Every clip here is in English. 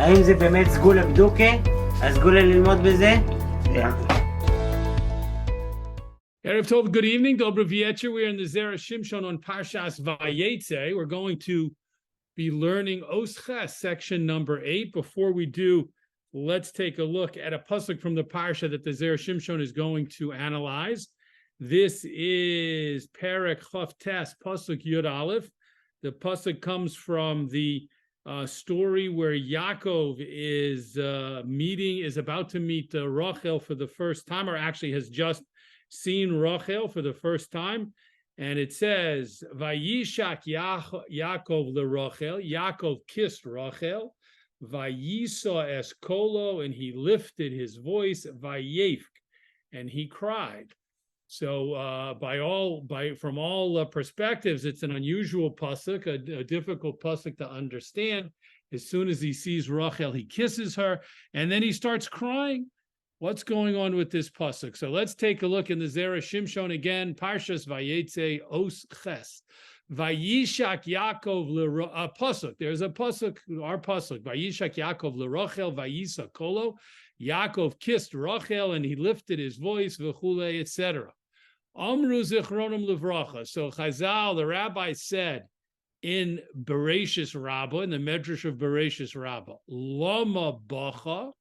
האם זה באמת סגולה בדוקה? הסגולה ללמוד בזה? Erev Tov, good evening. Dobra Vayetzei. We are in the Zera Shimshon on Parshas Vayetzei. We're going to be learning Osches, section number 8. Before we do, let's take a look at a pasuk from the Parsha that the Zera Shimshon is going to analyze. This is Perek Chaf Tes, pasuk Yud Aleph. The pasuk comes from the story where Yaakov is about to meet Rachel for the first time, or actually has just seen Rachel for the first time, and it says, "Vayishak Yaakov leRachel." Yaakov kissed Rachel. Vayisa es kolo, and he lifted his voice. Vayefk, and he cried. So, from all perspectives, it's an unusual pasuk, a difficult pasuk to understand. As soon as he sees Rachel, he kisses her, and then he starts crying. What's going on with this pasuk? So let's take a look in the Zera Shimshon again. Parshas Vayetzei Os Ches. Vayishak Yaakov pasuk. There's a pasuk, our pasuk. Vayishak Yaakov leRachel vayisa kolo. Yaakov kissed Rachel and he lifted his voice, v'chule, etc. Amru zichronim levracha. So Chazal, the rabbi, said in Bereshis Rabbah, in the Medrash of Bereshis Rabbah, Lama bacha.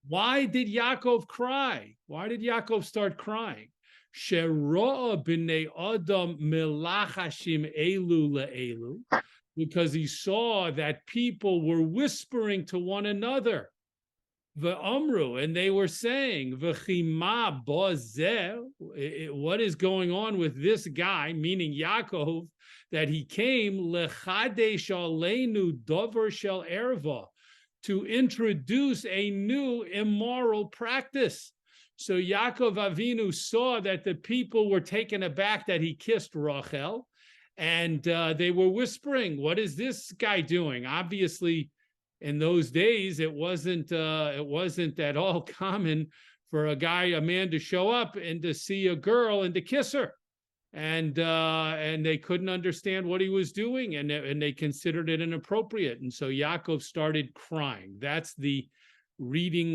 Why did Yaakov cry? Why did Yaakov start crying? Shero'a b'nei adam melachashim elu le'elu, because he saw that people were whispering to one another. V'amru, and they were saying, v'chima bozeh, what is going on with this guy, meaning Yaakov, that he came lechadesh aleinu dover shel erva, to introduce a new immoral practice. So Yaakov Avinu saw that the people were taken aback that he kissed Rachel, and they were whispering, "What is this guy doing?" Obviously, in those days, it wasn't at all common for a man to show up and to see a girl and to kiss her. And they couldn't understand what he was doing, and they considered it inappropriate. And so Yaakov started crying. That's the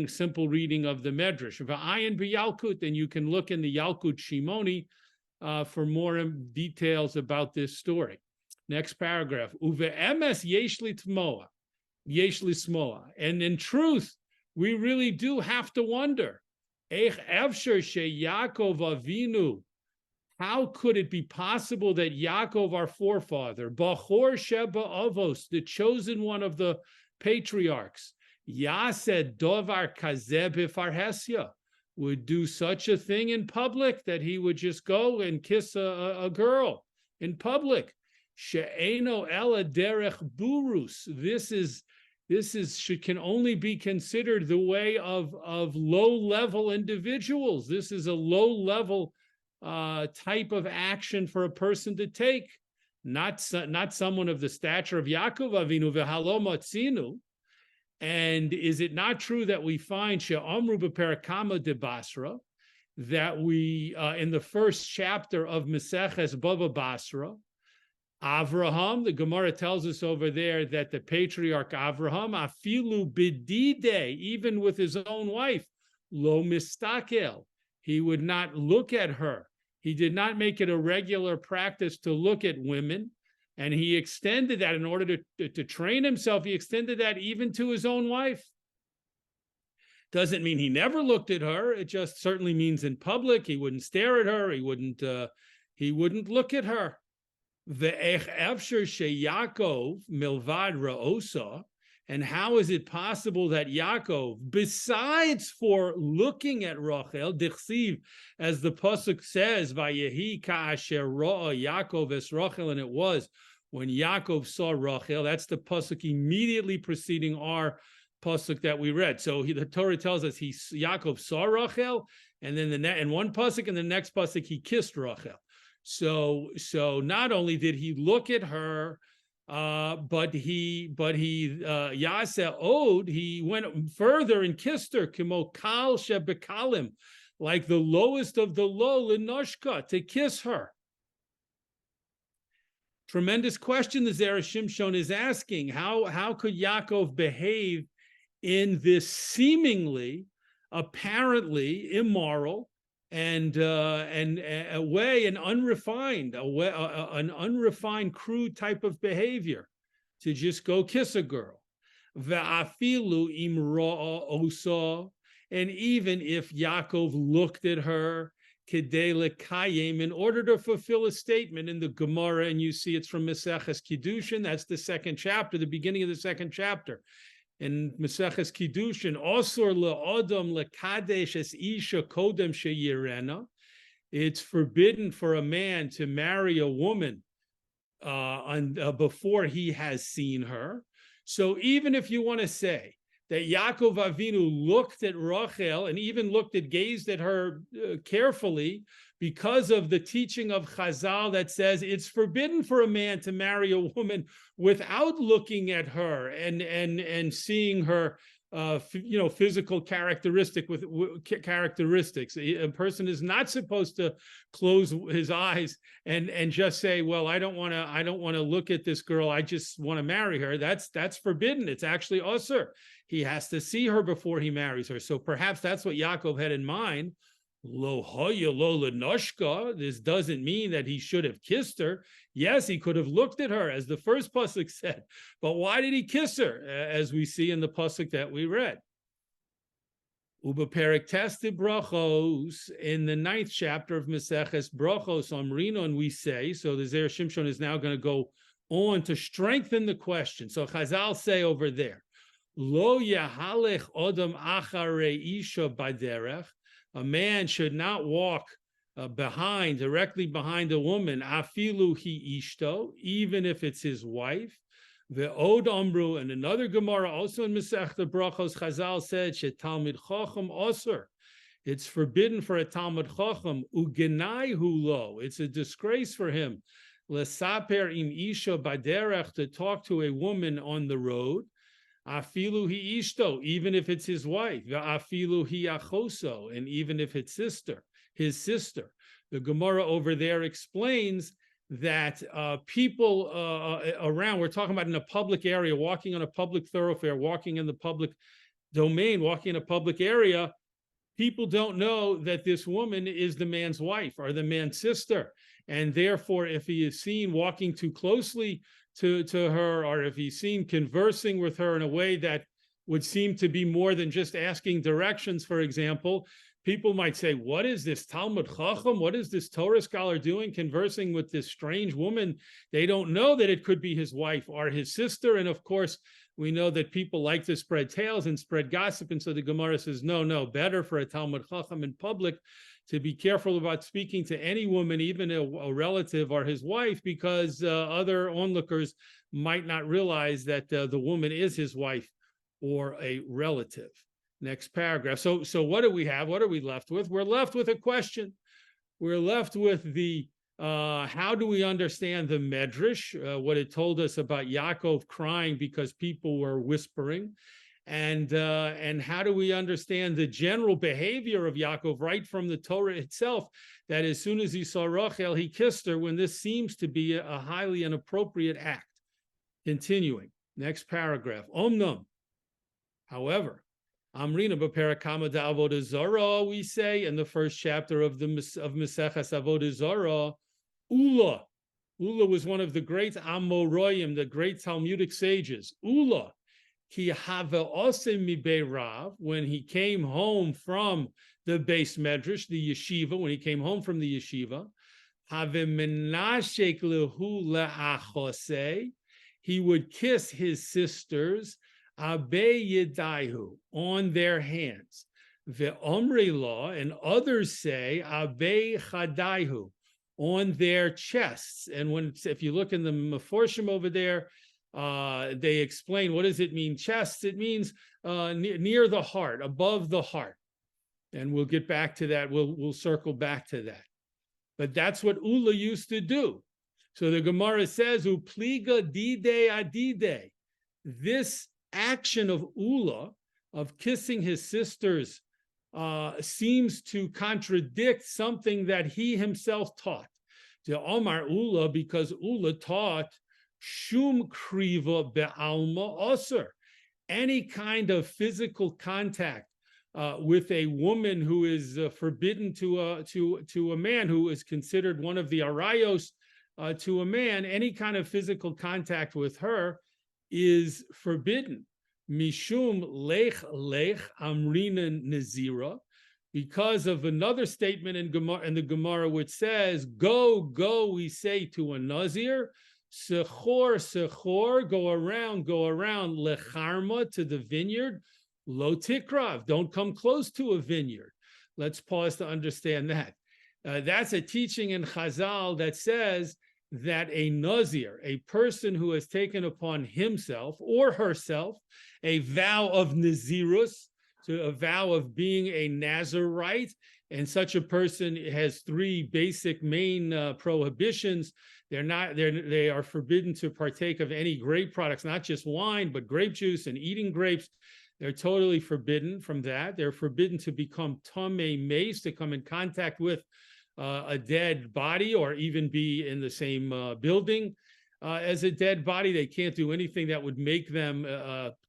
simple reading of the Medrash. V'ayin b'Yalkut, and you can look in the Yalkut Shimoni for more details about this story. Next paragraph. Uve'emes yesh li tmoa, yesh li smoa. And in truth, we really do have to wonder. Eich efsher she Yaakov Avinu. How could it be possible that Yaakov, our forefather, Bachor Sheba Avos, the chosen one of the patriarchs, Yased Dovar Kazeh B'Farhesya, would do such a thing in public, that he would just go and kiss a girl in public? She'eno ela derech burus. This can only be considered the way of low-level individuals. This is a low-level type of action for a person to take, not someone of the stature of Yaakov Avinu v'halo matzinu. And is it not true that we find she'amru b'perakama de Basra, that we in the first chapter of Meseches Bava Basra, Avraham, the Gemara tells us over there that the patriarch Avraham, afilu b'didei, even with his own wife, lo mistakel, he would not look at her. He did not make it a regular practice to look at women, and he extended that in order to train himself. He extended that even to his own wife. Doesn't mean he never looked at her. It just certainly means in public he wouldn't stare at her. He wouldn't look at her. Ve'ech efsher sheYaakov milvad ra'osa. And how is it possible that Yaakov, besides for looking at Rachel, dichsiv, as the pasuk says, Vayehi ka'asher ra'a Yaakov es Rachel, and it was when Yaakov saw Rachel. That's the pasuk immediately preceding our pasuk that we read. So the Torah tells us Yaakov saw Rachel, and then in one pasuk, and the next pasuk he kissed Rachel. So not only did he look at her, but he Yaseh Od, he went further and kissed her, Kimo Kal Shebekalim, like the lowest of the low, Linoshka, to kiss her. Tremendous question the Zera Shimshon is asking. How could Yaakov behave in this seemingly, apparently immoral and a way, an unrefined, an unrefined, crude type of behavior, to just go kiss a girl. Ve'afilu im ra'a osa, and even if Yaakov looked at her, kedei lekayim, in order to fulfill a statement in the Gemara, and you see it's from Maseches Kiddushin, that's the second chapter, the beginning of the second chapter. In Maseches Kiddushin, Osur le'odam lekadesh es isha kodem sheyirena, it's forbidden for a man to marry a woman before he has seen her. So even if you want to say that Yaakov Avinu looked at Rachel and even gazed at her carefully, because of the teaching of Chazal that says it's forbidden for a man to marry a woman without looking at her and seeing her physical characteristics. A person is not supposed to close his eyes and just say, well, I don't want to look at this girl, I just want to marry her. That's forbidden. It's actually usur. He has to see her before he marries her. So perhaps that's what Yaakov had in mind. Lo hoya lo lenoshka. This doesn't mean that he should have kissed her. Yes, he could have looked at her, as the first pasuk said. But why did he kiss her? As we see in the pasuk that we read. Uba perik testi brachos, in the 9th chapter of Maseches Brachos Amrinon, we say. So the Zera Shimshon is now going to go on to strengthen the question. So Chazal say over there, Lo yahalech odam acharei isha baderech. A man should not walk directly behind a woman, afilu hi ishto, even if it's his wife. Ve'od amru, and another Gemara also in Masechta Brachos, Chazal said, shetalmid chacham osur. It's forbidden for a talmid chacham, ugenai hulo. It's a disgrace for him, lesaper im isha baderech, to talk to a woman on the road. Afilu hi ishto, even if it's his wife. Afilu hi achoso, and even if it's his sister. The Gemara over there explains that people around, we're talking about in a public area, walking on a public thoroughfare, walking in the public domain, walking in a public area, people don't know that this woman is the man's wife or the man's sister. And therefore, if he is seen walking too closely to her, or if he's seen conversing with her in a way that would seem to be more than just asking directions, for example, people might say, what is this Talmud Chacham? What is this Torah scholar doing conversing with this strange woman? They don't know that it could be his wife or his sister. And of course, we know that people like to spread tales and spread gossip. And so the Gemara says, no, better for a Talmud Chacham in public to be careful about speaking to any woman, even a relative or his wife, because other onlookers might not realize that the woman is his wife or a relative. Next paragraph. So what do we have? What are we left with? We're left with a question. We're left with the how do we understand the Medrash, what it told us about Yaakov crying because people were whispering, and how do we understand the general behavior of Yaakov right from the Torah itself, that as soon as he saw Rachel, he kissed her, when this seems to be a highly inappropriate act. Continuing, next paragraph. Omnam, however, Amrina b'perakama da'avodah zara, we say in the first chapter of Maseches Avodah Zara, Ula was one of the great Amoraim, the great Talmudic sages. Ula, ki hava osim mibeirav, when he came home from the Beis Medrash, the yeshiva, when he came home from the yeshiva, have menashek lehu le'achosei, he would kiss his sisters, abe yedaihu, on their hands. Ve'omri law, and others say abe chadaihu, on their chests. And if you look in the Meforshim over there, they explain, what does it mean, chests? It means near the heart, above the heart. And we'll get back to that. We'll circle back to that. But that's what Ula used to do. So the Gemara says, upliga dide adide. This action of Ula, of kissing his sisters, seems to contradict something that he himself taught. To Omar Ula, because Ula taught Shum kriva be'alma osir. any kind of physical contact with a woman who is forbidden to a man, who is considered one of the arayos to a man, any kind of physical contact with her is forbidden. Mishum lech amrina nazira, because of another statement in the Gemara which says, go, we say to a nazir, sechor, go around, lecharma, to the vineyard, lo tikrav, don't come close to a vineyard. Let's pause to understand that. That's a teaching in Chazal that says that a nazir, a person who has taken upon himself or herself a vow of nazirus, to a vow of being a Nazirite, and such a person has three basic main prohibitions. They are forbidden to partake of any grape products, not just wine, but grape juice and eating grapes. They're totally forbidden from that. They're forbidden to become tamei mace, to come in contact with a dead body, or even be in the same building as a dead body. They can't do anything that would make them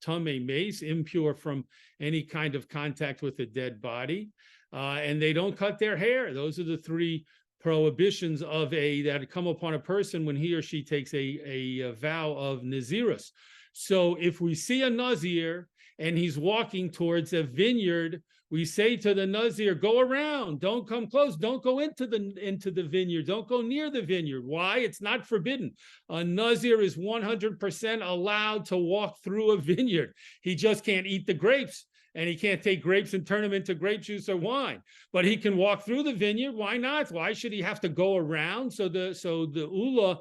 tamei mace, impure from any kind of contact with a dead body. And they don't cut their hair. Those are the three prohibitions that come upon a person when he or she takes a vow of nazirus. So if we see a nazir and he's walking towards a vineyard, we say to the nazir, go around, don't come close, don't go into the vineyard, don't go near the vineyard. Why? It's not forbidden. A nazir is 100% allowed to walk through a vineyard. He just can't eat the grapes, and he can't take grapes and turn them into grape juice or wine. But he can walk through the vineyard. Why not? Why should he have to go around? So the Ula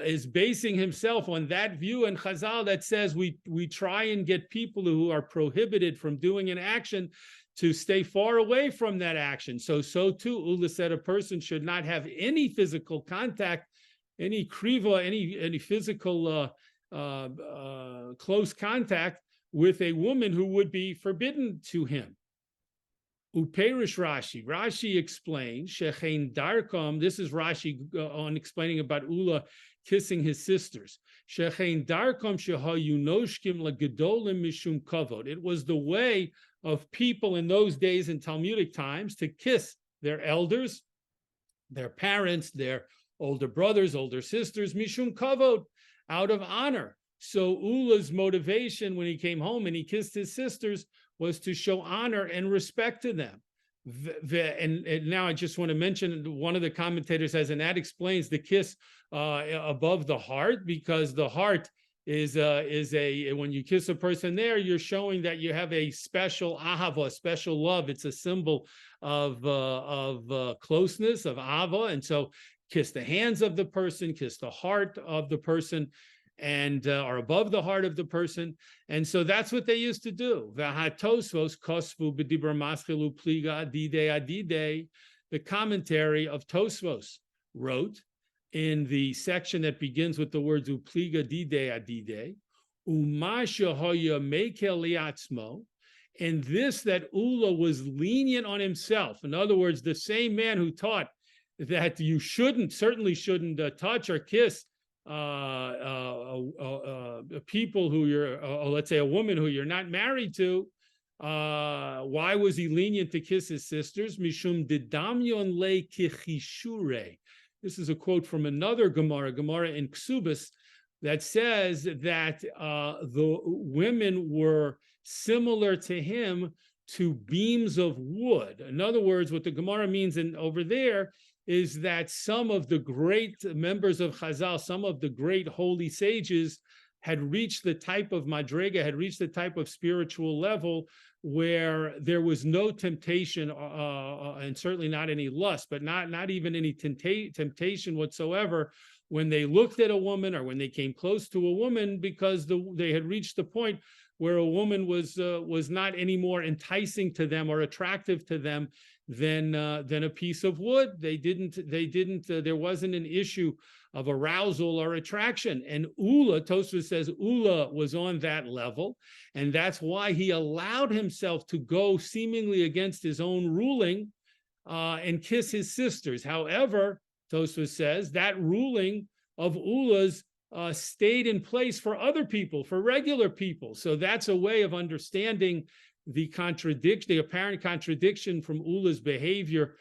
is basing himself on that view in Chazal that says we try and get people who are prohibited from doing an action to stay far away from that action. So too, Ula said a person should not have any physical contact, any kriva, any physical close contact with a woman who would be forbidden to him. Uperish Rashi explains, Shechein Darkam, this is Rashi on explaining about Ula kissing his sisters. Shechein Darkam shehayu noshkim lagedolim mishum kavod. It was the way of people in those days in Talmudic times to kiss their elders, their parents, their older brothers, older sisters, mishum kavod, out of honor. So Ula's motivation when he came home and he kissed his sisters was to show honor and respect to them. And now I just want to mention, one of the commentators says, and that explains the kiss above the heart, because the heart is when you kiss a person there, you're showing that you have a special ahava, special love. It's a symbol of closeness, of ahava. And so kiss the hands of the person, kiss the heart of the person, and are above the heart of the person. And so that's what they used to do. The commentary of Tosfos wrote in the section that begins with the words upliga dide adide, and this, that Ula was lenient on himself. In other words, the same man who taught that you certainly shouldn't touch or kiss people who you're, let's say a woman who you're not married to, why was he lenient to kiss his sisters? Mishum didamyon le kichishure. This is a quote from another Gemara in Ksubis, that says that the women were similar to him to beams of wood. In other words, what the Gemara means over there is that some of the great members of Chazal, some of the great holy sages, had reached the type of madrega, had reached the type of spiritual level where there was no temptation, and certainly not any lust, but not even any temptation whatsoever when they looked at a woman or when they came close to a woman, because they had reached the point where a woman was not any more enticing to them or attractive to them than a piece of wood. There wasn't an issue of arousal or attraction. And Ula, Tosfos says, Ula was on that level, and that's why he allowed himself to go seemingly against his own ruling and kiss his sisters. However, Tosfos says that ruling of Ula's stayed in place for other people, for regular people. So that's a way of understanding the contradiction, the apparent contradiction from Ula's behavior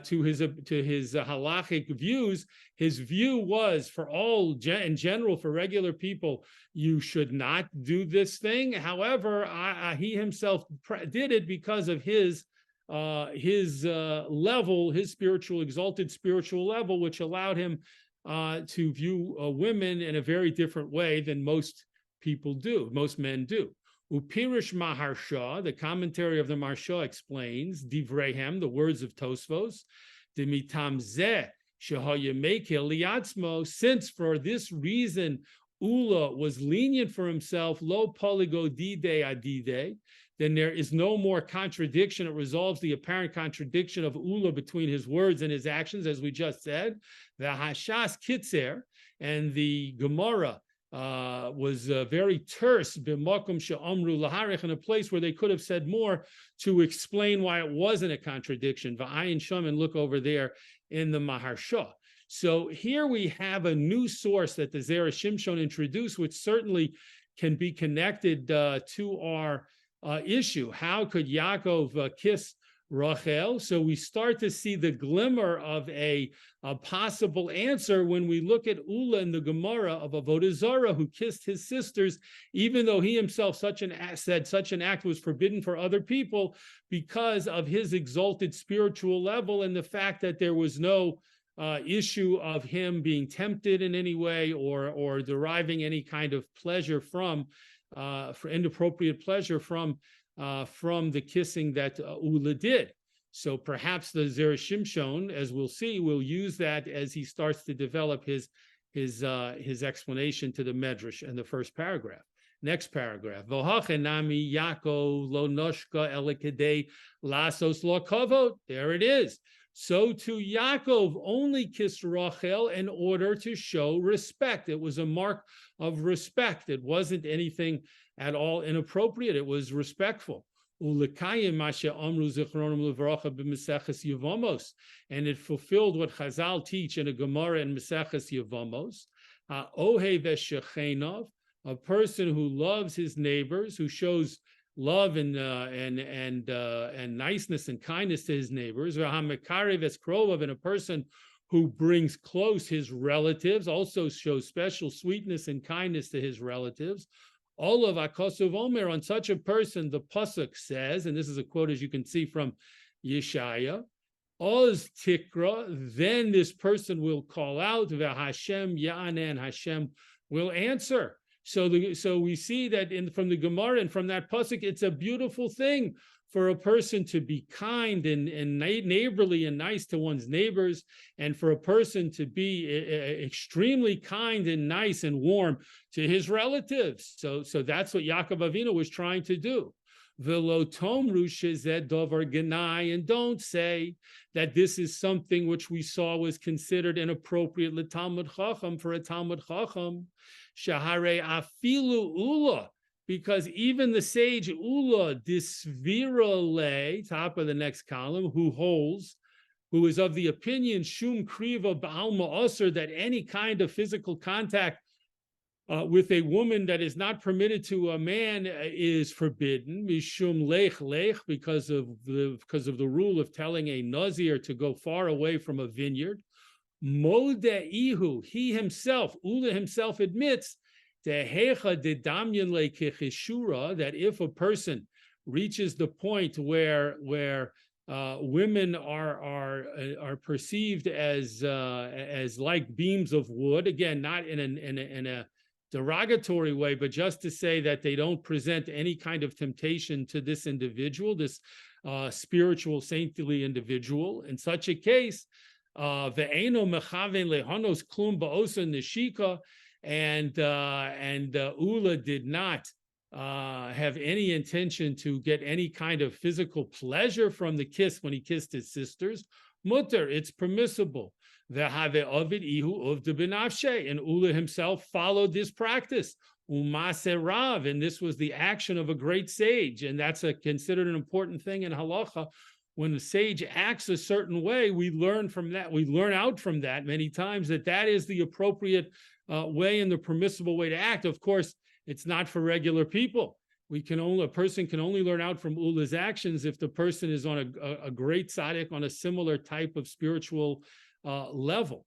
to his halachic views. His view was, for all in general, for regular people, you should not do this thing. However, he himself did it because of his level, his exalted spiritual level, which allowed him to view women in a very different way than most men do. Upirish Maharsha, the commentary of the Maharsha, explains, Divrehem, the words of Tosfos, Dimitam Zeh Shehayemekil Liatzmo, since for this reason Ula was lenient for himself, lo poligo dide adide, then there is no more contradiction. It resolves the apparent contradiction of Ula between his words and his actions, as we just said. The Hashas Kitzer, and the Gemara was very terse, b'makom she'amru laharich, in a place where they could have said more to explain why it wasn't a contradiction. V'ayin sham, and look over there in the Maharsha. So here we have a new source that the Zera Shimshon introduced, which certainly can be connected to our issue. How could Yaakov kiss Rachel? So we start to see the glimmer of a possible answer when we look at Ula in the Gemara of Avodah Zarah, who kissed his sisters, even though he himself said such an act was forbidden for other people because of his exalted spiritual level and the fact that there was no issue of him being tempted in any way or deriving any kind of pleasure from inappropriate pleasure from the kissing that Ula did. So perhaps the Zera Shimshon, as we'll see, will use that as he starts to develop his explanation to the Medrash in the first paragraph. Next paragraph. V'hachenami Yaakov lo noshka elekadei lasos lo kavod. There it is. So to Yaakov only kissed Rachel in order to show respect. It was a mark of respect. It wasn't anything at all inappropriate. It was respectful. And it fulfilled what Chazal teach in a Gemara in Maseches Yevamos. A person who loves his neighbors, who shows love and niceness and kindness to his neighbors. And a person who brings close his relatives, also shows special sweetness and kindness to his relatives. All of Akosov Omer, on such a person, the Pasuk says, and this is a quote as you can see from Yeshaya, Oz Tikra, then this person will call out, V'Hashem Ya'aneh, and Hashem will answer. So we see that from the Gemara and from that pasuk, it's a beautiful thing for a person to be kind and neighborly and nice to one's neighbors, and for a person to be extremely kind and nice and warm to his relatives. So that's what Yaakov Avinu was trying to do. V'lo tomru shezeh davar genai, and don't say that this is something which we saw was considered inappropriate l'talmud chacham, for a talmud chacham. Shahare afilu ula, because even the sage Ula disvirale, top of the next column, who is of the opinion shum kriva ba'al ma'aser, that any kind of physical contact with a woman that is not permitted to a man is forbidden. Mishum lech lech, because of the rule of telling a nazir to go far away from a vineyard. Modeihu, he himself, Ula himself, admits that if a person reaches the point where women are perceived as like beams of wood, again, not in a derogatory way, but just to say that they don't present any kind of temptation to this individual, this spiritual saintly individual. In such a case, ve'eno mechaven lehanos klum ba'osa neshika, and Ula did not have any intention to get any kind of physical pleasure from the kiss when he kissed his sisters. Mutter, it's permissible. Ve'have ovid ihu uvda b'nafshe, and Ula himself followed this practice. Umase rav, and this was the action of a great sage, and that's considered an important thing in halacha. When the sage acts a certain way, we learn from that. We learn out from that many times that is the appropriate way and the permissible way to act. Of course, it's not for regular people. A person can only learn out from Ula's actions if the person is on a great tzaddik, on a similar type of spiritual level.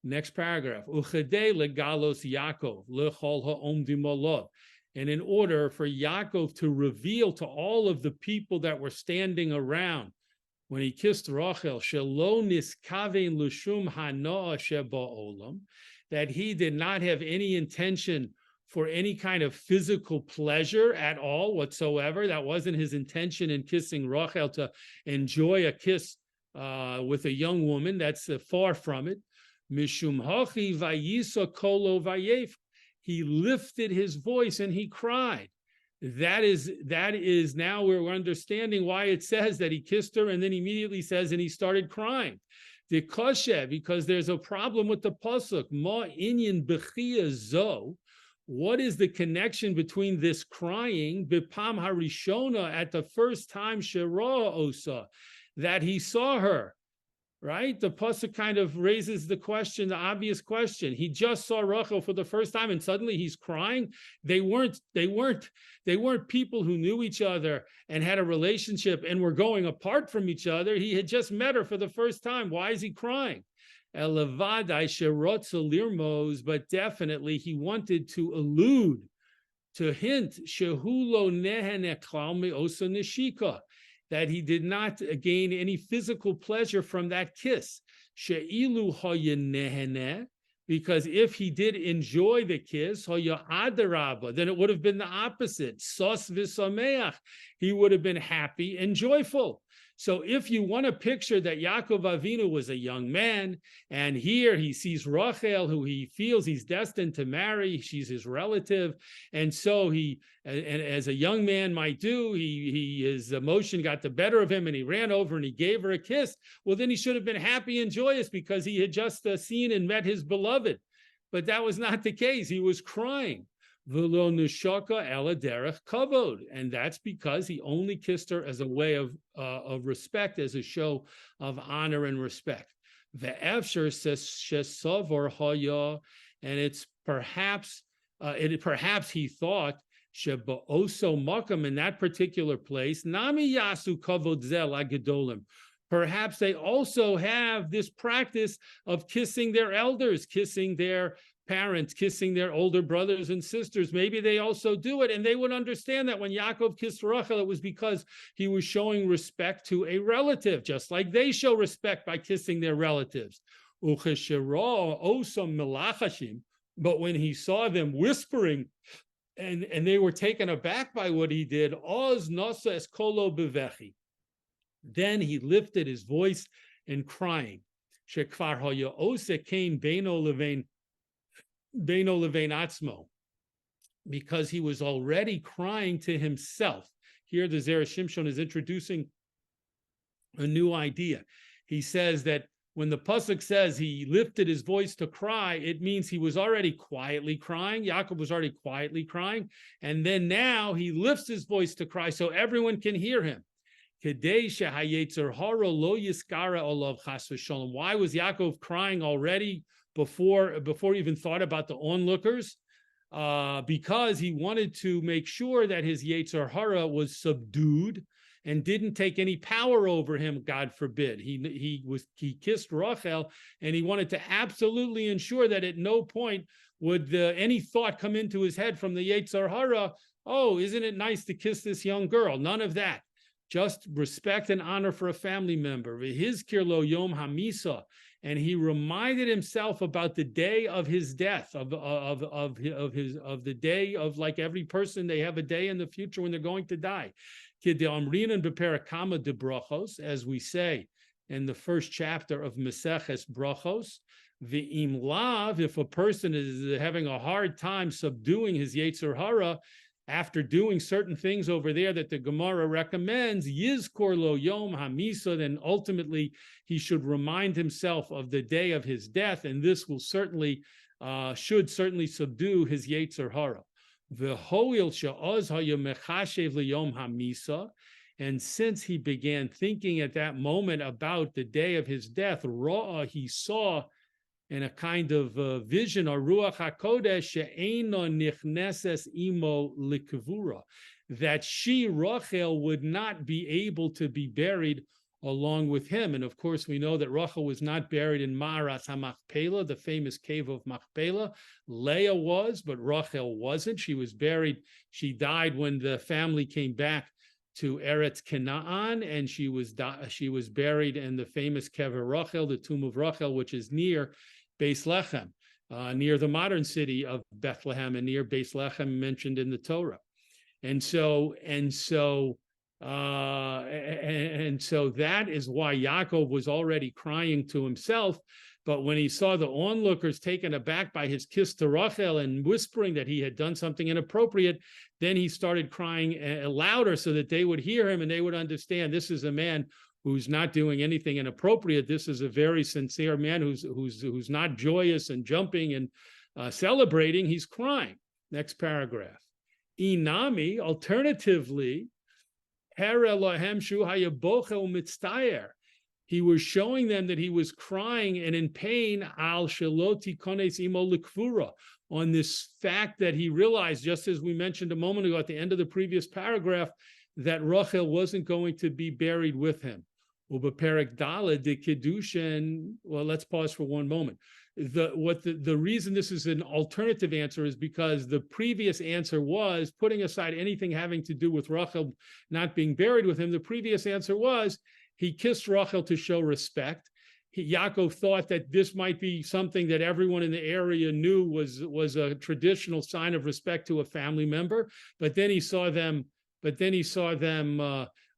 Next paragraph. Uchedei legalos Yaakov lechol ha'omdim olov. And in order for Yaakov to reveal to all of the people that were standing around when he kissed Rachel, shelo niskavein l'shum hanoah sheba'olam, that he did not have any intention for any kind of physical pleasure at all whatsoever. That wasn't his intention in kissing Rachel, to enjoy a kiss with a young woman. That's far from it. Mishum hachi vayisa kolo vayef. He lifted his voice and he cried. That is now we're understanding why it says that he kissed her and then immediately says, and he started crying. The koshe, because there's a problem with the pasuk. Ma inyan bechia zo. What is the connection between this crying, bipam harishona, at the first time shera osa, that he saw her, right? The pasuk kind of raises the question, the obvious question. He just saw Rachel for the first time, and suddenly he's crying. They weren't people who knew each other and had a relationship and were going apart from each other. He had just met her for the first time. Why is he crying? But definitely he wanted to allude, to hint, that he did not gain any physical pleasure from that kiss. Because if he did enjoy the kiss, then it would have been the opposite. He would have been happy and joyful. So if you want to picture that Yaakov Avinu was a young man, and here he sees Rachel, who he feels he's destined to marry, she's his relative, and so and as a young man might do, his emotion got the better of him, and he ran over and he gave her a kiss. Well, then he should have been happy and joyous because he had just seen and met his beloved. But that was not the case. He was crying. V'lo nushaka ela derech kavod, and that's because he only kissed her as a way of respect, as a show of honor and respect. Ve'efsher says shesavor haya, and it's perhaps he thought sheba'oso makam, in that particular place, nami yasu kavod zel agedolim. Perhaps they also have this practice of kissing their elders, kissing their parents, kissing their older brothers and sisters. Maybe they also do it, and they would understand that when Yaakov kissed Rachel, it was because he was showing respect to a relative, just like they show respect by kissing their relatives. But when he saw them whispering, and they were taken aback by what he did, then he lifted his voice and crying. Because he was already crying to himself. Here the Zera Shimshon is introducing a new idea. He says that when the pasuk says he lifted his voice to cry, it means he was already quietly crying. Yaakov was already quietly crying. And then now he lifts his voice to cry so everyone can hear him. Why was Yaakov crying already before he even thought about the onlookers? Because he wanted to make sure that his Yetzer Hara was subdued and didn't take any power over him, God forbid. He kissed Rachel, and he wanted to absolutely ensure that at no point would any thought come into his head from the Yetzer Hara, oh, isn't it nice to kiss this young girl? None of that. Just respect and honor for a family member. V'hizkir lo yom hamisa, and he reminded himself about the day of his death, of the day of, like every person, they have a day in the future when they're going to die. As we say in the first chapter of Meseches Brachos, v'im lav, if a person is having a hard time subduing his Yetzer Hara, after doing certain things over there that the Gemara recommends, Yizkor lo yom hamisa, then ultimately he should remind himself of the day of his death, and this will should certainly subdue his Yetzer Hara. V'hoil she'oz haya mechashev liyom hamisa, and since he began thinking at that moment about the day of his death, Ra'ah, he saw in a kind of vision, or Ruach HaKodesh she'eino nichneses imo likvura, that she, Rachel, would not be able to be buried along with him. And of course, we know that Rachel was not buried in Ma'aras HaMachpelah, the famous cave of Machpelah. Leah was, but Rachel wasn't. She was buried. She died when the family came back to Eretz Canaan, and she was buried in the famous Kever Rachel, the tomb of Rachel, which is near Beis Lechem, near the modern city of Bethlehem, and near Beis Lechem mentioned in the Torah. And so that is why Yaakov was already crying to himself. But when he saw the onlookers taken aback by his kiss to Rachel and whispering that he had done something inappropriate, then he started crying louder so that they would hear him and they would understand this is a man who's not doing anything inappropriate. This is a very sincere man who's not joyous and jumping and celebrating. He's crying. Next paragraph. Inami, alternatively, he was showing them that he was crying and in pain al sheloti kones imo likvura, on this fact that he realized, just as we mentioned a moment ago at the end of the previous paragraph, that Rachel wasn't going to be buried with him. Ubeperek Daled de Kiddushin. Well, let's pause for one moment. The reason this is an alternative answer is because the previous answer was, putting aside anything having to do with Rachel not being buried with him, the previous answer was he kissed Rachel to show respect. Yaakov thought that this might be something that everyone in the area knew was a traditional sign of respect to a family member, but then he saw them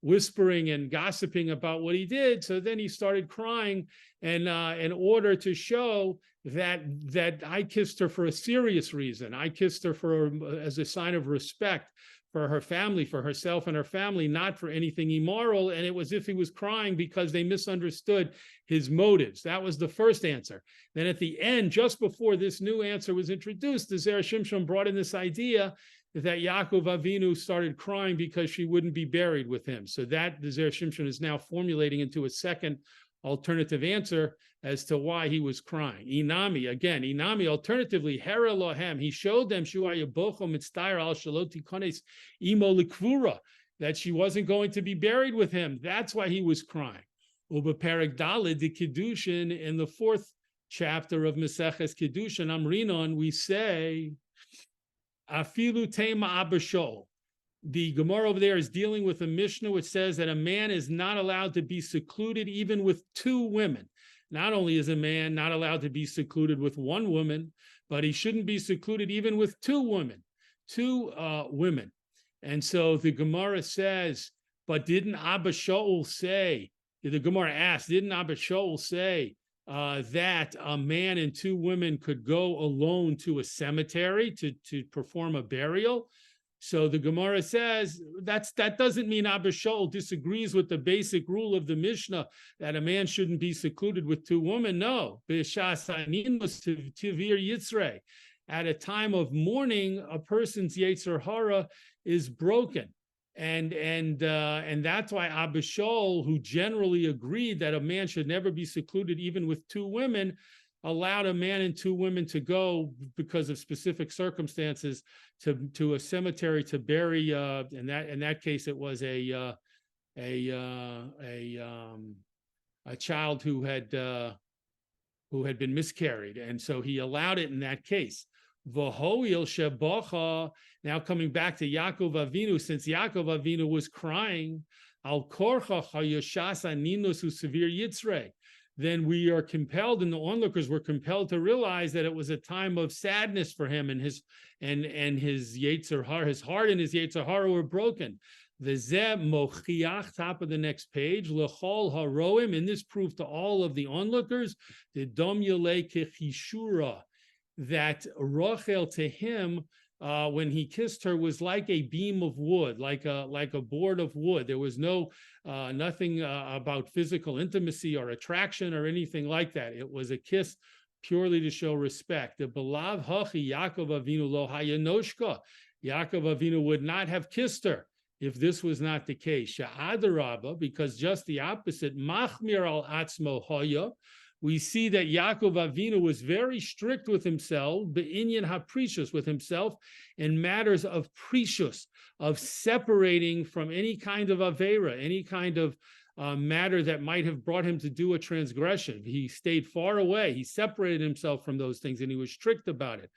whispering and gossiping about what he did. So then he started crying, and in order to show that I kissed her for a serious reason. I kissed her as a sign of respect for her family, for herself and her family, not for anything immoral. And it was as if he was crying because they misunderstood his motives. That was the first answer. Then at the end, just before this new answer was introduced, the Zera Shimshon brought in this idea that Yaakov Avinu started crying because she wouldn't be buried with him. So that the Zera Shimshon is now formulating into a second alternative answer as to why he was crying. Inami, alternatively, Hera Lohem, he showed them that she wasn't going to be buried with him. That's why he was crying. Ubeperek Daled de Kiddushin, in the fourth chapter of Maseches Kiddushin, Amrinon, we say, Afilu tema abashol. The Gemara over there is dealing with a Mishnah which says that a man is not allowed to be secluded even with two women. Not only is a man not allowed to be secluded with one woman, but he shouldn't be secluded even with two women. And so the Gemara says, but didn't Abba Shaul say, the Gemara asked, didn't Abba Shaul say that a man and two women could go alone to a cemetery to perform a burial? So the Gemara says that doesn't mean Abba Shaul disagrees with the basic rule of the Mishnah that a man shouldn't be secluded with two women. No, at a time of mourning, a person's Yetzer Hara is broken, and that's why Abba Shaul, who generally agreed that a man should never be secluded even with two women, allowed a man and two women to go because of specific circumstances to a cemetery to bury. In that case, it was a child who had been miscarried, and so he allowed it in that case. V'hoil shebacha. Now coming back to Yaakov Avinu, since Yaakov Avinu was crying, al korcha chayashasa ninus usevir yitzrei, then we are compelled, and the onlookers were compelled to realize that it was a time of sadness for him, and his Yetzer Hara, his heart and his Yetzer Hara were broken. The Zeh Mochiach, top of the next page, L'chol Haroim, and this proved to all of the onlookers, the Dom Yelei Kechishura, that Rachel to him, when he kissed her, was like a beam of wood, like a board of wood. There was nothing about physical intimacy or attraction or anything like that. It was a kiss purely to show respect. The Belav Hachi Yaakov Avinu lo hayanoshka. Yaakov Avinu would not have kissed her if this was not the case. Sha'adarabba, because just the opposite. Machmir al atzmo hoya. we see that Yaakov Avinu was very strict with himself, be'inyan haprishus, with himself in matters of precious, of separating from any kind of avera, any kind of matter that might have brought him to do a transgression. He stayed far away. He separated himself from those things, and he was strict about it.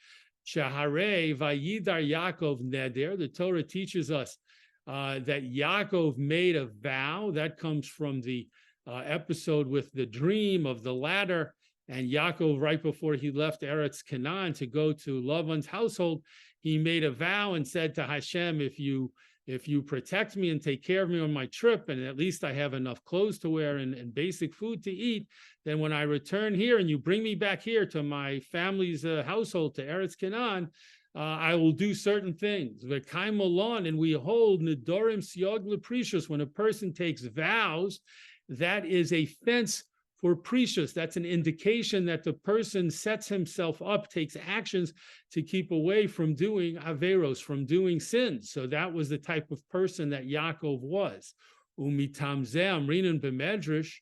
Shaharei vayidar Yaakov neder. The Torah teaches us that Yaakov made a vow. That comes from the episode with the dream of the ladder. And Yaakov, right before he left Eretz Canaan to go to Lavan's household, he made a vow and said to Hashem, if you protect me and take care of me on my trip, and at least I have enough clothes to wear and basic food to eat, then when I return here and you bring me back here to my family's household, to Eretz Canaan, I will do certain things. And we hold Nidorim Siog Leprecious, when a person takes vows, that is a fence for precious. That's an indication that the person sets himself up, takes actions to keep away from doing averos, from doing sins. So that was the type of person that Yaakov was. Umitam ze amrinan b'medrash,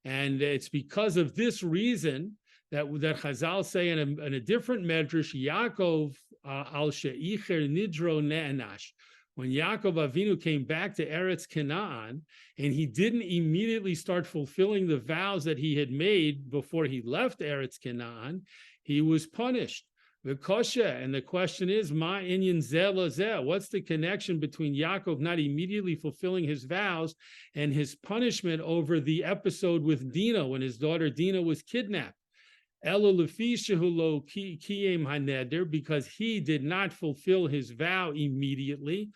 and it's because of this reason that Chazal say in a different medrash, Yaakov al she'icher nidro ne'enash. When Yaakov Avinu came back to Eretz Canaan, and he didn't immediately start fulfilling the vows that he had made before he left Eretz Canaan, he was punished. V'kosha, and the question is, ma inyan zeh lazeh? What's the connection between Yaakov not immediately fulfilling his vows and his punishment over the episode with Dinah, when his daughter Dinah was kidnapped? Elo lefi shehu lo kiyem haneder, because he did not fulfill his vow immediately.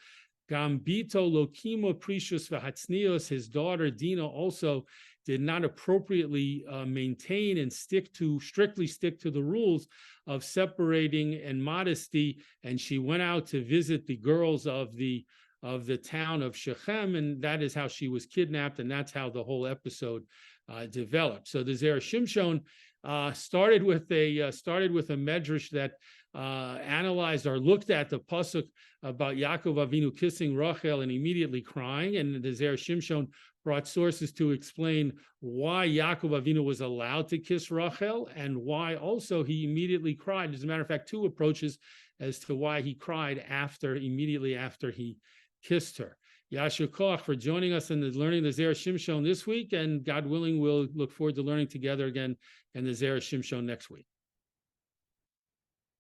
Gambito lo kimo precious v'hatznios, his daughter Dinah also did not appropriately maintain and strictly stick to the rules of separating and modesty, and she went out to visit the girls of the town of Shechem, and that is how she was kidnapped, and that's how the whole episode developed. So the Zera Shimshon started with a medrash that analyzed or looked at the pasuk about Yaakov Avinu kissing Rachel and immediately crying, and the Zera Shimshon brought sources to explain why Yaakov Avinu was allowed to kiss Rachel and why also he immediately cried. As a matter of fact, two approaches as to why he cried immediately after he kissed her. Yasher Koach for joining us in learning the Zera Shimshon this week, and God willing, we'll look forward to learning together again in the Zera Shimshon next week.